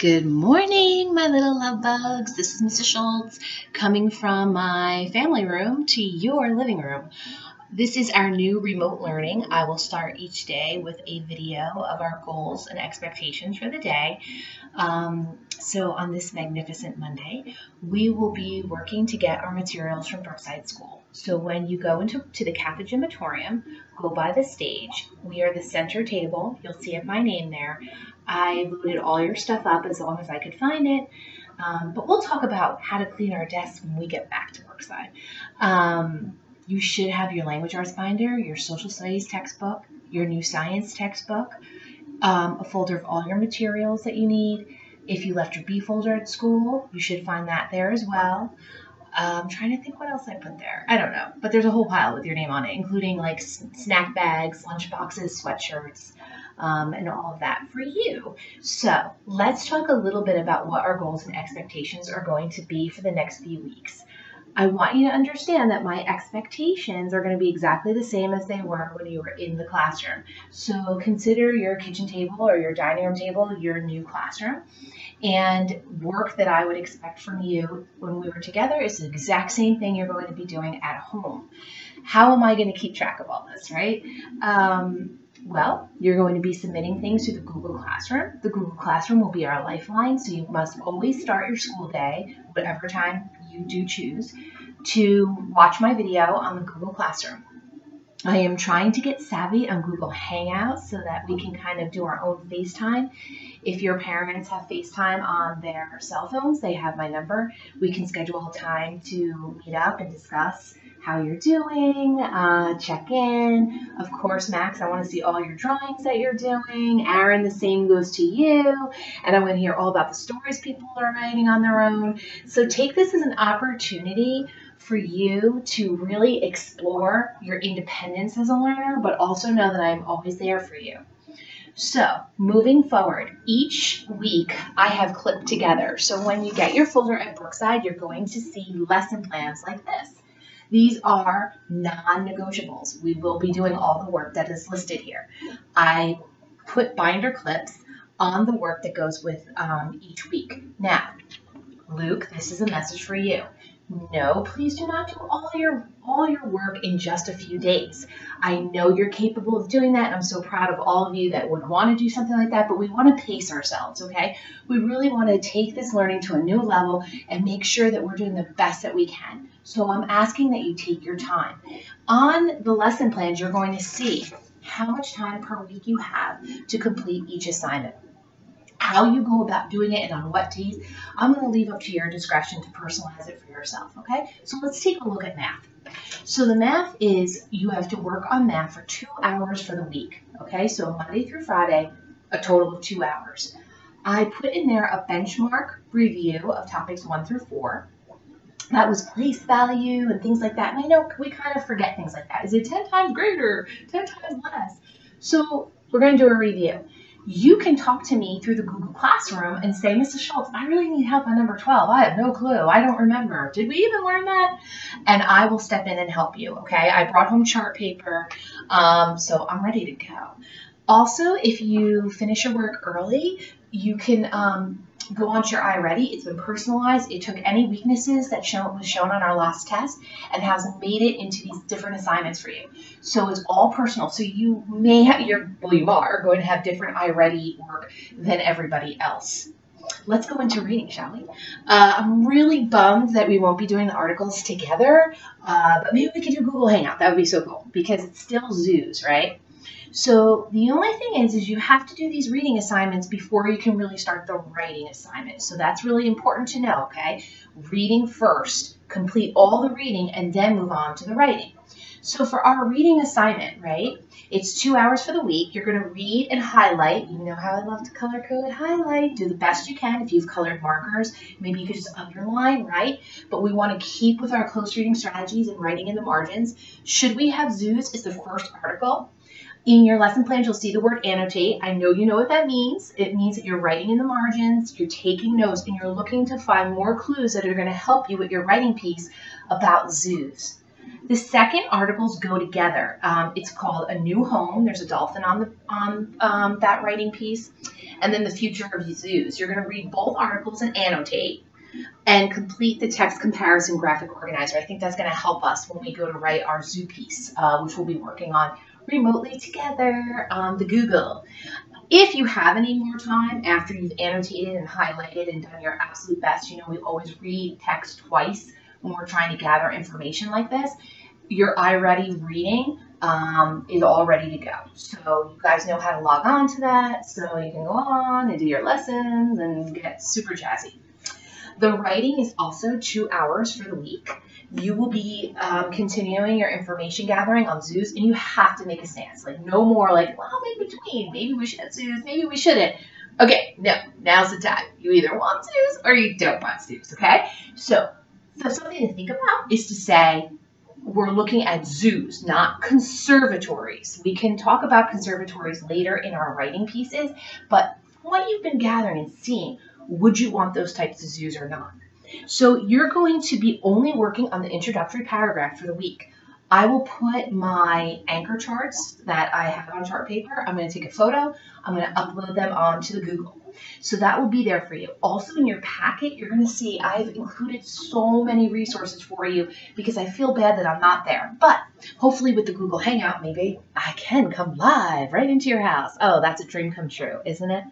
Good morning, my little love bugs. This is Mrs. Schultz coming from my family room to your living room. This is our new remote learning. I will start each day with a video of our goals and expectations for the day. So on this magnificent Monday, we will be working to get our materials from Brookside School. So when you go into the Catholic Gymatorium, go by the stage. We are the center table. You'll see my name there. I loaded all your stuff up as long as I could find it. But we'll talk about how to clean our desks when we get back to Brookside. You should have your language arts binder, your social studies textbook, your new science textbook, a folder of all your materials that you need. If you left your B folder at school, you should find that there as well. I'm trying to think what else I put there. I don't know, but there's a whole pile with your name on it, including like snack bags, lunch boxes, sweatshirts, and all of that for you. So let's talk a little bit about what our goals and expectations are going to be for the next few weeks. I want you to understand that my expectations are going to be exactly the same as they were when you were in the classroom. So consider your kitchen table or your dining room table your new classroom. And work that I would expect from you when we were together is the exact same thing you're going to be doing at home. How am I going to keep track of all this, right? Well, you're going to be submitting things to the Google Classroom. The Google Classroom will be our lifeline, so you must always start your school day, whatever time you do choose, to watch my video on the Google Classroom. I am trying to get savvy on Google Hangouts so that we can kind of do our own FaceTime. If your parents have FaceTime on their cell phones, they have my number. We can schedule a time to meet up and discuss how you're doing, check in. Of course, Max, I want to see all your drawings that you're doing. Aaron, the same goes to you. And I want to hear all about the stories people are writing on their own. So take this as an opportunity for you to really explore your independence as a learner, but also know that I'm always there for you. So moving forward, each week I have clipped together. So when you get your folder at Brookside, you're going to see lesson plans like this. These are non-negotiables. We will be doing all the work that is listed here. I put binder clips on the work that goes with each week. Now, Luke, this is a message for you. No, please do not do all your work in just a few days. I know you're capable of doing that, and I'm so proud of all of you that would want to do something like that, but we want to pace ourselves, okay? We really want to take this learning to a new level and make sure that we're doing the best that we can. So I'm asking that you take your time. On the lesson plans, you're going to see how much time per week you have to complete each assignment. How you go about doing it and on what days, I'm going to leave up to your discretion to personalize it for yourself, okay? So let's take a look at math. So the math is you have to work on math for 2 hours for the week, okay? So Monday through Friday, a total of 2 hours. I put in there a benchmark review of topics 1 through 4. That was place value and things like that. And I know we kind of forget things like that. Is it 10 times greater, 10 times less? So we're going to do a review. You can talk to me through the Google Classroom and say, Mrs. Schultz, I really need help on number 12. I have no clue. I don't remember. Did we even learn that? And I will step in and help you, okay? I brought home chart paper, so I'm ready to go. Also, if you finish your work early, you can go on to your iReady. It's been personalized. It took any weaknesses that was shown on our last test and has made it into these different assignments for you. So it's all personal. So you may have, you are going to have different iReady work than everybody else. Let's go into reading, shall we? I'm really bummed that we won't be doing the articles together, but maybe we could do Google Hangout. That would be so cool because it's still zoos, right? So the only thing is you have to do these reading assignments before you can really start the writing assignment. So that's really important to know, okay? Reading first, complete all the reading, and then move on to the writing. So for our reading assignment, right, it's 2 hours for the week. You're going to read and highlight. You know how I love to color code, highlight. Do the best you can. If you've colored markers, maybe you could just underline, right? But we want to keep with our close reading strategies and writing in the margins. Should we have zoos is the first article. In your lesson plans, you'll see the word annotate. I know you know what that means. It means that you're writing in the margins, you're taking notes, and you're looking to find more clues that are going to help you with your writing piece about zoos. The second articles go together. It's called A New Home. There's a dolphin on that writing piece. and then the future of zoos. You're going to read both articles and annotate and complete the text comparison graphic organizer. I think that's going to help us when we go to write our zoo piece, which we'll be working on remotely together on the Google. If you have any more time after you've annotated and highlighted and done your absolute best, you know we always read text twice when we're trying to gather information like this. Your iReady reading is all ready to go. So you guys know how to log on to that, so you can go on and do your lessons and get super jazzy. The writing is also 2 hours for the week. You will be continuing your information gathering on zoos, and you have to make a stance. Like, no more like, well, in between, maybe we should have zoos, maybe we shouldn't. Okay, no, now's the time. You either want zoos or you don't want zoos, okay? So something to think about is to say, we're looking at zoos, not conservatories. We can talk about conservatories later in our writing pieces, but what you've been gathering and seeing, would you want those types of zoos or not? So you're going to be only working on the introductory paragraph for the week. I will put my anchor charts that I have on chart paper. I'm going to take a photo. I'm going to upload them onto the Google. So that will be there for you. Also in your packet, you're going to see I've included so many resources for you because I feel bad that I'm not there. But hopefully with the Google Hangout, maybe I can come live right into your house. Oh, that's a dream come true, isn't it?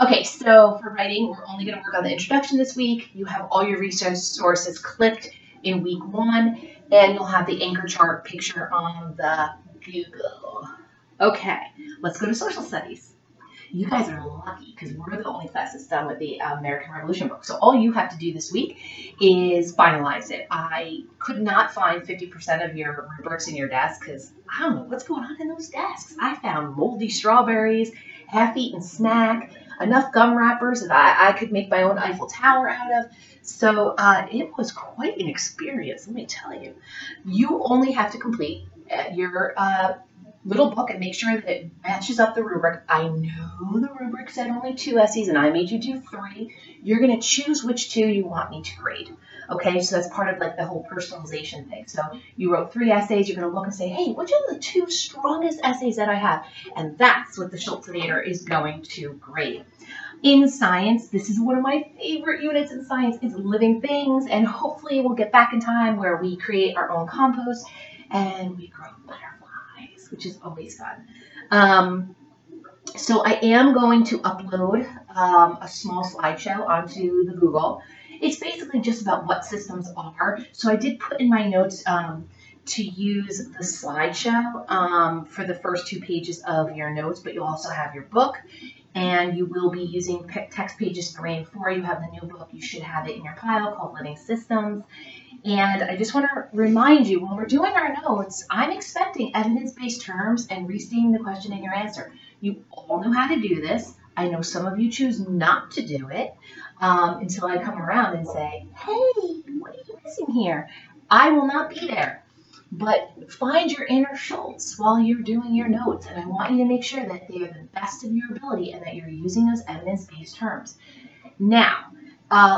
Okay, so for writing, we're only going to work on the introduction this week. You have all your resources clicked in week 1, and you'll have the anchor chart picture on the Google. Okay, let's go to social studies. You guys are lucky because we're the only class that's done with the American Revolution book. So all you have to do this week is finalize it. I could not find 50% of your rubrics in your desk because I don't know what's going on in those desks. I found moldy strawberries, half-eaten snack, enough gum wrappers that I could make my own Eiffel Tower out of. So it was quite an experience, let me tell you. You only have to complete your little book and make sure that it matches up the rubric. I know the rubric said only 2 essays and I made you do 3. You're going to choose which 2 you want me to grade. Okay, so that's part of like the whole personalization thing. So you wrote 3 essays, you're going to look and say, hey, which are the 2 strongest essays that I have? And that's what the Schultzonator is going to grade. In science, this is one of my favorite units in science, is living things, and hopefully we'll get back in time where we create our own compost and we grow butterflies, which is always fun. So I am going to upload a small slideshow onto the Google. It's basically just about what systems are. So I did put in my notes to use the slideshow for the first 2 pages of your notes, but you'll also have your book. And you will be using text pages 3 and 4. You have the new book. You should have it in your pile called Living Systems. And I just want to remind you, when we're doing our notes, I'm expecting evidence-based terms and restating the question and your answer. You all know how to do this. I know some of you choose not to do it until I come around and say, hey, what are you missing here? I will not be there. But find your inner Schultz while you're doing your notes, and I want you to make sure that they are the best of your ability and that you're using those evidence-based terms. Now,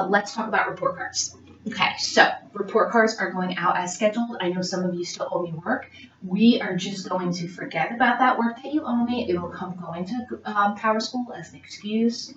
let's talk about report cards. Okay, so report cards are going out as scheduled. I know some of you still owe me work. We are just going to forget about that work that you owe me. It will come going to Power School as an excuse.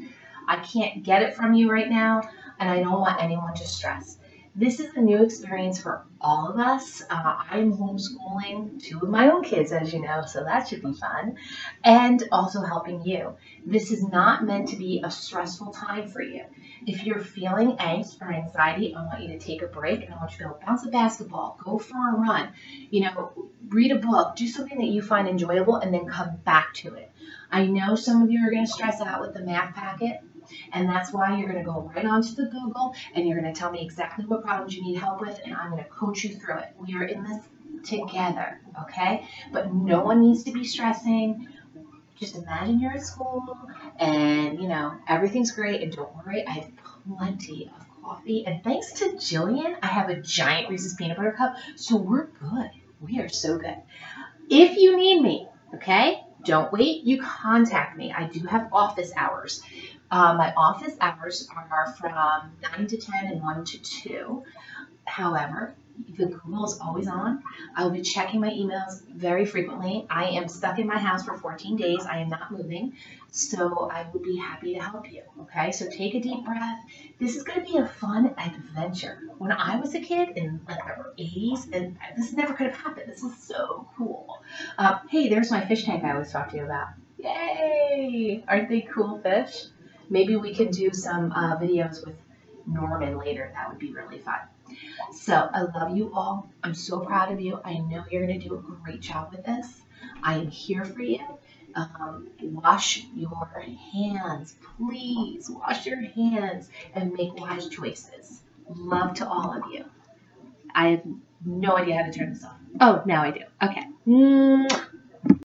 I can't get it from you right now, and I don't want anyone to stress. This is a new experience for all of us. I'm homeschooling 2 of my own kids, as you know, so that should be fun, and also helping you. This is not meant to be a stressful time for you. If you're feeling angst or anxiety, I want you to take a break, and I want you to go bounce a basketball, go for a run, read a book, do something that you find enjoyable, and then come back to it. I know some of you are going to stress out with the math packet. And that's why you're going to go right onto the Google and you're going to tell me exactly what problems you need help with, and I'm going to coach you through it. We are in this together, okay? But no one needs to be stressing. Just imagine you're at school and, everything's great, and don't worry, I have plenty of coffee. And thanks to Jillian, I have a giant Reese's peanut butter cup, so we're good. We are so good. If you need me, okay, don't wait. You contact me. I do have office hours. My office hours are from 9 to 10 and 1 to 2. However, The Google is always on. I will be checking my emails very frequently. I am stuck in my house for 14 days. I am not moving. So I will be happy to help you. Okay, so take a deep breath. This is going to be a fun adventure. When I was a kid in like the 80s, and this never could have happened. This is so cool. Hey, there's my fish tank I always talk to you about. Yay! Aren't they cool fish? Maybe we could do some videos with Norman later. That would be really fun. So I love you all. I'm so proud of you. I know you're going to do a great job with this. I am here for you. Wash your hands. Please wash your hands and make wise choices. Love to all of you. I have no idea how to turn this off. Oh, now I do. Okay.